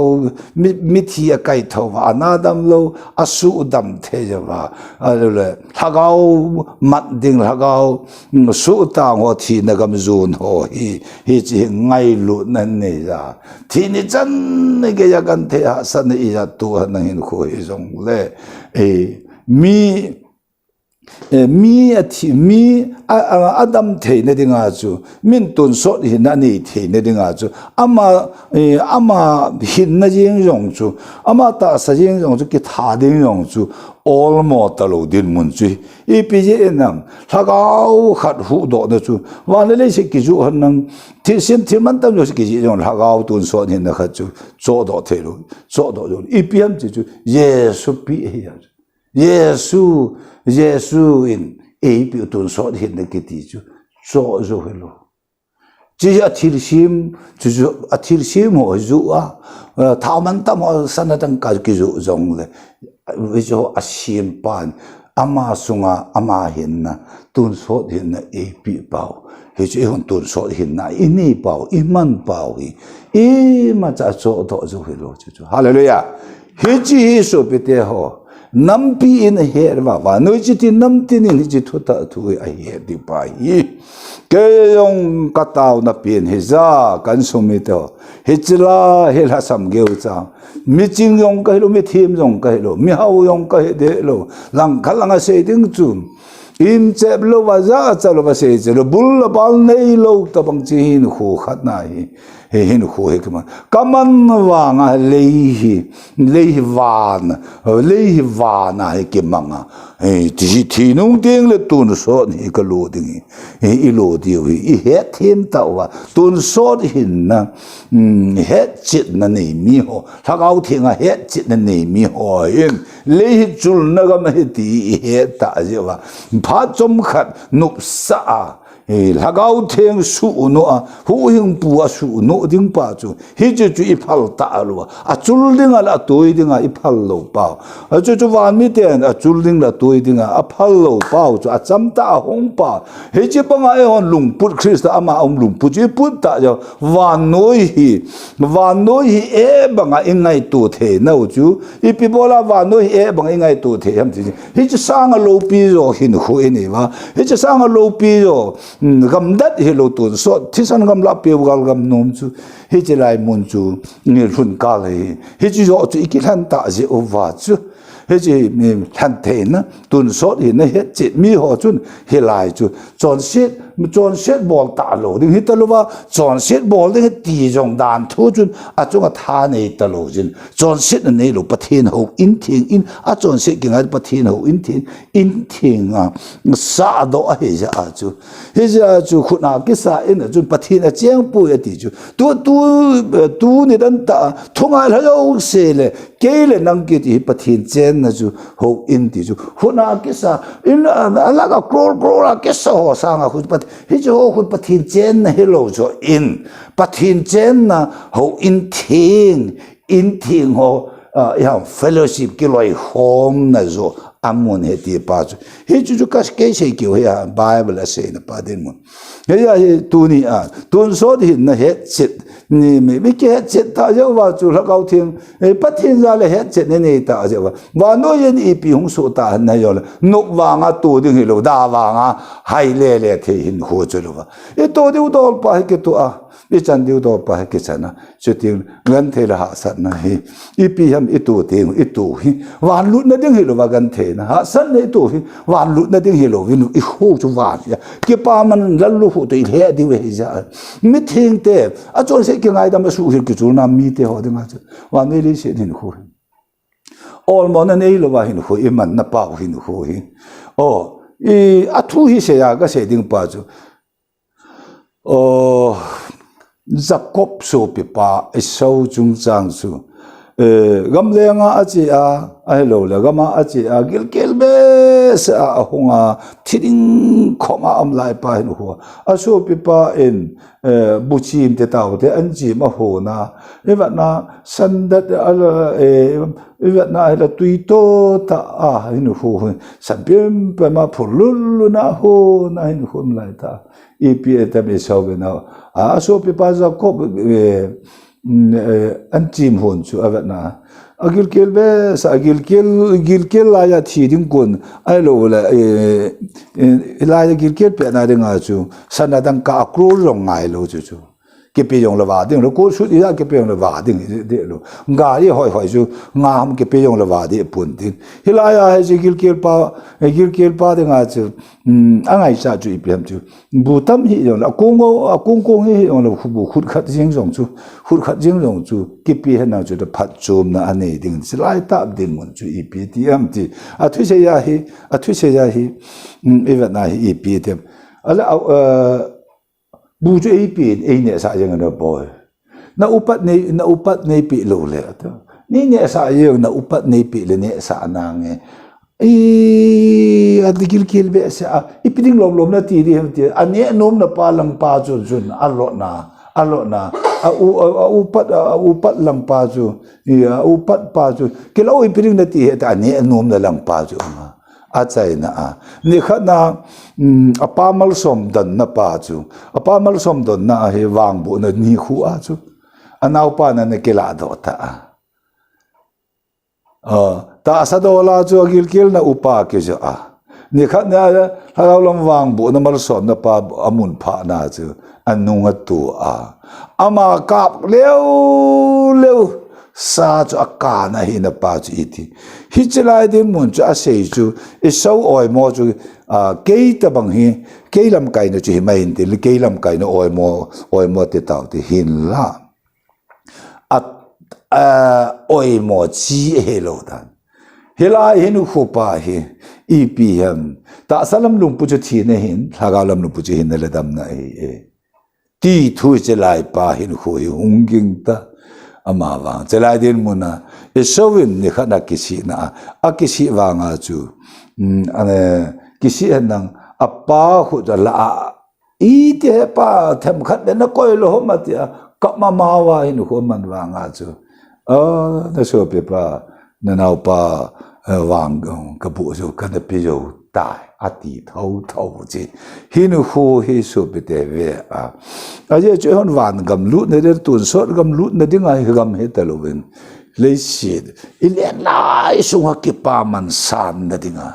mithia kai tho anadam lo asu dam the jawa a le hagau mat ding hagau su ta ngo thi na gam zun ho hi chi ngai lu nan ne ja thi ni chan ne ge ya gan the ha san ne ya tu ha na hin kho hi jong le mi adam the ne dinga chu min tun so hi na ni the ne dinga chu ama hin na jing jong chu ama ta sa jing jong chu ki tha ding jong chu all mo ta lo din mun chu I pi je nam thagau khat hu do na chu wa le se ki ju han nang thi sim thi man tam jo se ki ji jong thagau tun so hin na khat chu zo do the lo zo do jo I pi am chu Yesu pi he ya Yesu in pi tun so hin na ki ti chu zo zo hello chỉ athil sim chu athil sim ho zu a thao man tam sanatang ka ki zu jong le vijo asim pan ama sunga ama hinna tun so hinna pi pau he che hon tun so hinna ini pau iman pau hi ma cha so do zu hello chu hallelujah he chi so pe te ho nam pi in her wa no chi ti nam ti ni chi thu ta thu a he di pa hi ke yong katao na pin he za kan sumi to he chila he la sam geu cha mi ching yong ka lo mi thim yong ka lo mi hau yong ka de lo lang khalanga se ding chu im chep lo wa za cha lo ba se che lo bul bal nei lo ta bang chi hin khu khat na hi he hin khu he kaman wa nga lei wa na he ke manga ti thi nung ding le tun so ni ka lo ding I lo di I he thêm tàu à tuần số hình na hết chít na này mi ho thằng áo thiên à hết chít na này mi ho in lấy chul na gam hết đi hết ta gì vậy phát trong khát nộp sa hagau theng su no hu hing pu su no ding pa chu hi chu chu I phal ta lo a chul ding ala toi ding I phal lo pa a chu chu wan mi ten a chul ding la toi ding a phal lo pa chu a cham ta hong pa hi chi pa nga e hon lung put Christ ama lung put chi put ta jo wan noi hi e ba nga ingai tu the no chu I pi bola wan noi e ba nga ingai tu the ham chi hi chi sang a lo pi ro hin khu e ni wa hi chi sang a lo pi ro gam dat he lo tun so thisan gam la pe gal gam nom chu he che lai mun chu ni run ka le he chi zo chu ikhan ta je over chu he chi mi than the na tun so hi na he che mi ho chun he lai chu chon set bol ta lo ding he ta lo wa chon set bol ding ti jong dan thu chun a chung a tha nei ta lo jin chon set nei lo pathin ho in thing in a chon set ki ngai pathin ho in thing a sa do a he ja a chu khuna ki sa in a chun pathin a cheng pu ya ti chu tu ni dan ta thungai la yo se le ke le nang ki ti pathin chen na chu ho in ti chu khuna ki sa in ala ka krol ke so sa nga khu hi jo khu pathin chen na hello jo in pathin chen na ho in thing ho ya fellowship ki loi home na zo amun he ti pa chu hi chu ka ke se ki ya bible a se na pa den mo he ya tu ni a tun so di na he chit ni me ke chit ta jo wa chu la kau thing pathin za le he chit ni ta jo wa no yen I pi hung so ta na yo no wa nga tu ding hi lo da wa nga hai le the hin ho chu lo wa e to de do pa he ke to a I chan de do pa he ke chana chu ting ngan the la ha sa na hi I pi ham I tu ting I tu hi wan lu na ding hi lo wa gan the na ha san ne tu hi wan lu na ding hi lo vin I ho chu wan ya ke pa man la lu hu te he di we ja mi thing te a chon se ke ngai da ma su hi ki chu na mi te ho de nga chu wan ne li se din hu all mon na nei lo wa hin hu I man na pa hin hu hi o I a thu hi se ya ga se ding pa chu Jacob so pi pa so chung chang su gam le nga achi a lo la gama achi gil be sa hunga thiring khoma am lai pa hin ho aso pipa in buchim te taw te anji ma ho na eva na sandat ala eva na la tuito ta hin ho sampem pa ma phulul na ho na hin ho lai ta ipi eta be so be na aso pipa za ko anjim hon chu avana agil kel be sa gil kel la ya thi ding kun ai lo la la ya gil kel pe na ding a chu sanadang ka kro long ngai lo chu chu ke pe yong la wa ding lo ko su ya ke pe yong la wa ding de lo nga ye hoi hoi chu nga ham ke pe yong la wa de pun tin hilaya ha ji gil kel pa ding a chu angai sa chu ipem chu bu tam hi yong la kong hi yong la bu khut khat jing jong chu ke pe ha na chu de phat chum na ane ding silai ta ding mon chu ipi ti am ti a thu se ya hi eva na hi ipi tem ala bu chu ipi ne sa yang na boy na upat ne pi lo le ta ni ne sa yang na upat ne pi le ne sa na nge adigil kil be sa ipiting lom na ti di ham ti ane nom na pa lang pa jun allo na upat lang pa ju ya upat pa ju kilo ipiting na ti ta ane nom na lang pa ju achai na ni khana apamal som dan na pa chu apamal som don na he wang bu na ni khu a chu anau pa na ne kela do ta ta sa do la chu gil kil na upa ke jo ni khana halaw lam wang bu na mal som na pa amun pha na chu anunga tu ama kap leu sa chu akana hi na pa chu iti hi chelai de mun chu a sei chu e so oi mo chu ke ta bang hi ke lam kai no chu hi mai in til ke lam kai no oi mo te taw te hin la at oi mo chi he lo dan hela hin khu pa hi ipm ta salam lum pu chu thi ne hin thaga lam lu pu chu hin le dam na ti thu chelai pa hin khu hi hunging ta ama wang chelai din muna esowin ni khana kisi na akisi wanga chu ane kisi nang apa khu la i te pa them khat na koi lo ma ti ka ma wa hin ho man wanga chu na so pe pa na nau pa wang ka bu so ka na pe yo tai ati thau ji hin ho hi so pe te ve a je che hon wan gam lu ne der tun so gam lu ne ding ai gam he ta lo wen le shit ile lai su ha ki pa man san na dinga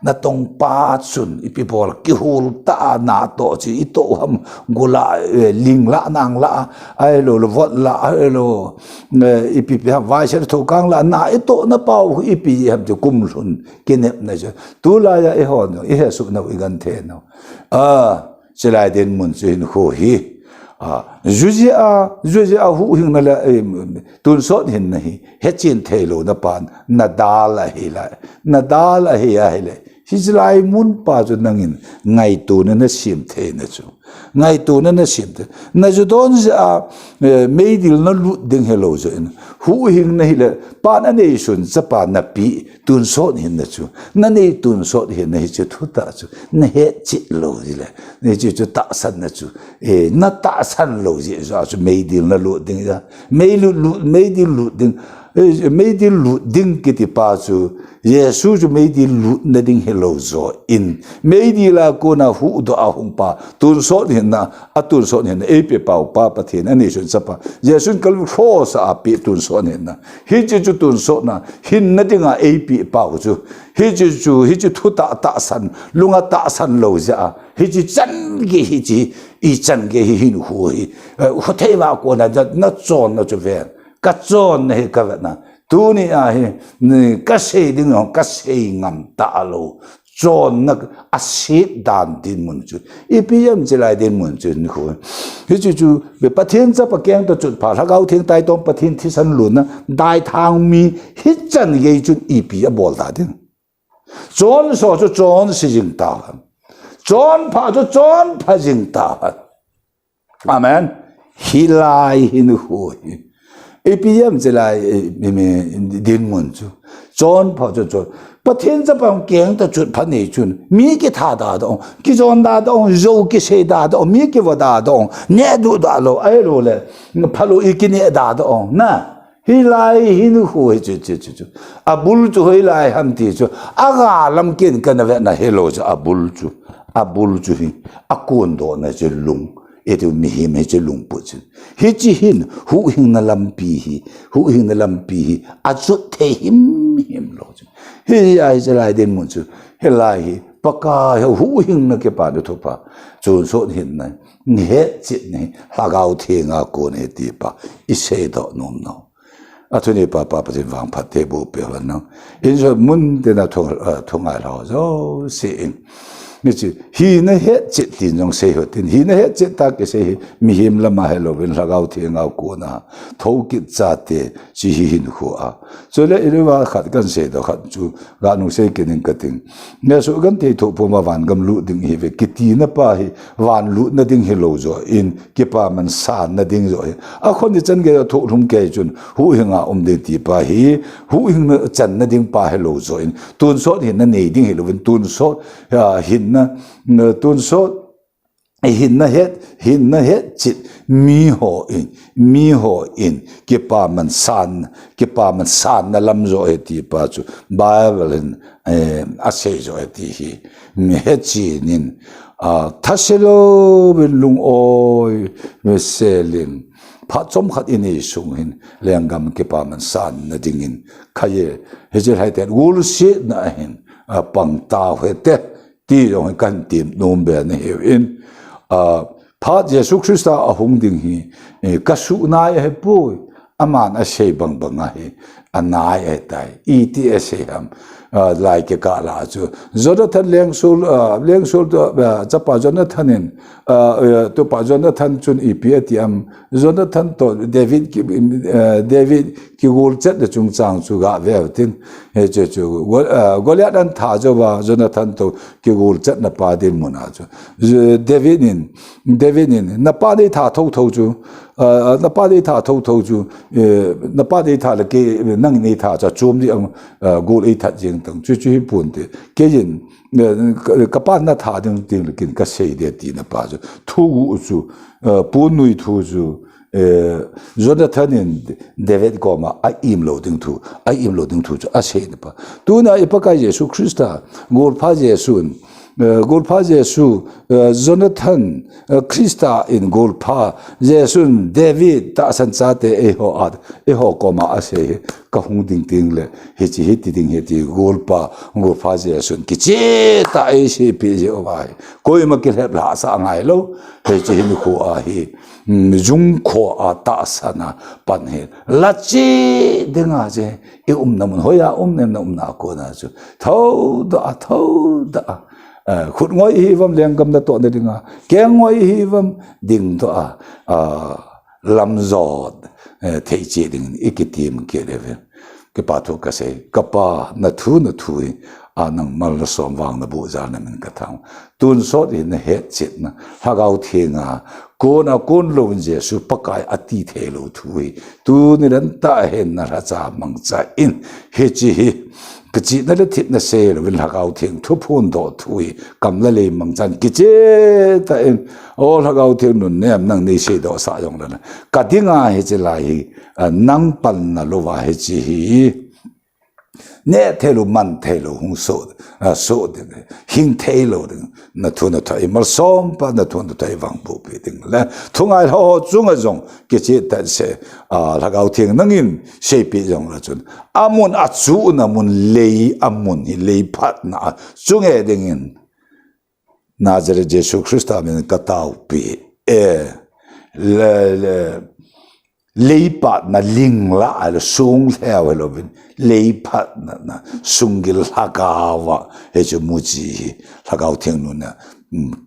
na tong pa chun ipi bol ki hul ta na to chi i to ham gula ling la nang la ai lo vot la ai lo ipi pa vai ser tho kang la na i to na pau ipi ham ju kum sun kinep na ju tu la ya e hon i he su na i gan the no chelai den mun chin ho hi juji a hu hing na la tun so hin na hi he chin thelo na pan na dal a hi a hele hizlai mun pa ju nangin ngai tu na sim the na chu ngai tu na sim the na ju don a meidil na lu ding hello jo in hu hing na hile pa na ne sun cha pa na pi tun so hin na chu na ne tun so hin na hi chu thu ta chu na he chi lo ji le ne chu ta san na chu na ta san lo ji zo chu meidil na lu ding ja meidil lu ding meidil lu ding ki ti pa chu yesu ju meidil lu na ding hello zo in meidila ko na hu do a hung pa tun so hin na atun so hin e pe pa pa thin ani sun sa pa yesu kal kho sa pi tun so hin na hi chu tun so na hin na dinga e pi pa chu hi chu thu ta san lunga ta san lo ja hi chu chan ge hi chi i chan ge hi hin hu hi ho thei wa ko na chon na chu ve ka chon ne ka na tu ni a hi ni ka sei ding ka sei ngam ta lo chon na a sit dan din mun chu ipm chelai din mun chu ni khu hi chu be pathin cha pa keng to chu pha la gau thing tai tom pathin thi san lu na dai thang mi hi chan ge chu ip a bol da din chon so chu chon si jing ta chon pha chu chon pha jing ta amen hilai hin hu APM จะไล่มีดินมุนจูจอนพอจะประเทศจะเป็นเก่งแต่จุดพันนี้จุนมีกี่ท่าดาดองกี่จอนดาดองโจกี่เชดาดองมีกี่วดาดองเนี่ยดูดาโลไอ้โลเลยพะโลอีกิเนี่ยดาดองนะฮิไลฮินุหัวจูอาบุลจูฮิไลฮัมตีจูอากาลำกินกันนะเวนะเฮโลจูอาบุลจูฮิอากุนโดนะจูลุงเอตุมีหิมเฮจูลุงปุจูฮิจิหินหูหินนะลำปีฮิอาจุเทหิมโลจูฮิไอจะไลเดนมุนจูฮิไลฮิปากาหูหินนะเก็บปาดุทุปะจูนโซหินนะเฮจินี่ลากเอาเทียงอากูนเฮตีปะอิเซดอนมโนอาทุนีป้าปฏิวังพัดเทบุเปวันน้องอินจะมุนเดน่าทงไอเราโอ้เสียงนี่จีฮีน่ะเฮ็ดจิตดินจงเสียตินฮีน่ะเฮ็ดจิตตากเสียมีหิมละมาเฮโลเป็นลากเอาเทียงเอากูนะทุกิจจาเตจีหินหัวส่วนเรื่องว่าขัดกันเสียดขัดจูการนุเสกินกันติงเนี่ยสุกันที่ถูกพมาวันกำลุดึงเฮเวกิตีน่ะป้าเฮวันลุน่ะดึงเฮโลจ่ออินกิป้ามันสานน่ะดึงจ่ออ่ะคนที่จันเกยถูกทุ่มเกยจุนหูหิงอ่ะเดตีป้าเฮหูหิงน่ะจันน่ะดึงป้าเฮโลจ่ออินตุนโซดเห็นน่ะนี่ดึงเฮโลเป็นตุนโซดหินนะตุนโซหินนะเฮ็ดจิตมีโหอินกิปามันสานนะลำโจเอติปาจูไบเบิลอาเซโจเอติฮีมีเฮ็ดจีนินทัชโลเป็นลุงโอยเมเซลินพระจอมขัดอินีสุงหินเลียงกำกิปามันสานนะดิ่งินขยเฮจิให้แต่กูลสินะหินปังตาเฮเตที่เราให้กันทีมนุ่มแบบนี้เองพระเยซูคริสต์อาหงดิ่งฮีกษุนายให้ป่วยอามันอาเชยบังไงอันนายให้ตายอีที่อาเชยhamไล่เกกาลาจูจนท่านเลี้ยงสูลจะป้าจนท่านินตัวป้าจนท่านจุนอีพีเอทีเอ็มจนท่านตัวเดวิดกิกูลเจ็ดจุงจางจูกาเวลตินจูกอลิอาดันท่าจูว่าจนท่านตัวกิกูลเจ็ดนับป้าดินมุนาจูเดวิดนินนับป้าได้ท่าทูจูนับป้าได้ท่าทูจูนับป้าได้ท่าละเกนั่งในท่าจะจูมที่กูลอีทัดจิงตั้งจู่ๆปุ่นเดเกยินกับป้าหน้าท่าดึงเลยกินก็เสียเดียดีนับป้าจูทูกูจูปุ่นนุยทูจูจนท่านินเดวิดก็มาไออิมโลดึงทูจูอาเสียนับป้าตัวนั้นอีปะกายเยซูคริสต์กูลพาเยซูกูลพาเยซูจนท่านคริสต์อินกูลพาเยซูเดวิดตาสันซาเตเอโฮก็มาอาเซียก็หงดิ่งเลยเฮจิกูลพาเยซูกิจตาเอชีพีเจอไว้ก็ยังมาเกิดเหตุลาสังไงโลเฮจิหินคูอาฮีจุงโคอาตาสนาปันเฮลัจจีดึงอาเจเอน้ำมันหอยาเนมน้ำนาโกนาจูเท่าดาขุดงอยฮีวัมเลี้ยงกำนัดตัวเด็กงาแกงงอยฮีวัมดิ่งตัวลำจอดเทจิดิ่งอีกทีมเกลียวก็ปาทุกข์เสกก็ปาหน้าทูนังมัลสมวังนับบูจานมันก็ทำตุนสดอินเหตุจิตนะถ้าเอาเทียงกูนลงเจสุปกายอติเทโลทุยตุนิรันตาเห็นนราจามังใจอินเฮจิฮิกจิตนั่นทิศนั่นเซลวิลหักเอาเทียงทุพุนโดทุยกำละเลยมังจันกิจแต่เองโอ้หักเอาเทียงนุ่นเนี่ยนั่งในเสดอสายองแล้วนะกัดยังไงเฮจิลายนั่งปันนะโลวาเฮจิเนี่ยเทโลมันเทโลหงโซดหิงเทโลดึงนัทุนนัทไอมาสมปะนัทุนนัทไอวังบุปดึงแล้วทุ่งไอเขาจุงไอจงกิจแต่เสลักเอาเทียงนั่งอินเชปีจงละจนอามุนอัดจูนามุนเลยอามุนเลยพัดนะจุงไอดึงอินนาจาร์เยซูคริสต์อามินกตาวปีเลยปัดนะลิงละอะไรสุงแล้วเอโลวินเลยปัดนะสุงกิลฮักาวะเฮจูมุจีฮักาวเทียงนู่นนะ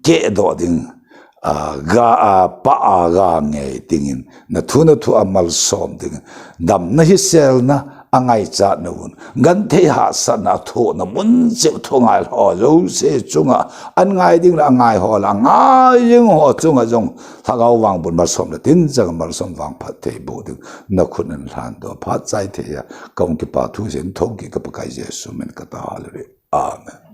เกะดอดิงกาปะกาเงยดิงนะทุอามัลสอมดิงดำนะฮิเซลนะ angai cha nun gan the ha sana tho na mun che tho ngai ho zo se chunga an ngai ding la ngai ho la ngai ying ho chunga jong thagau wang bun ma som la tin jang mar som wang phat te bo du na khun an han do phat chai the ya kong ki pa thu sen thong ki ka pa kai je su men ka ta le amen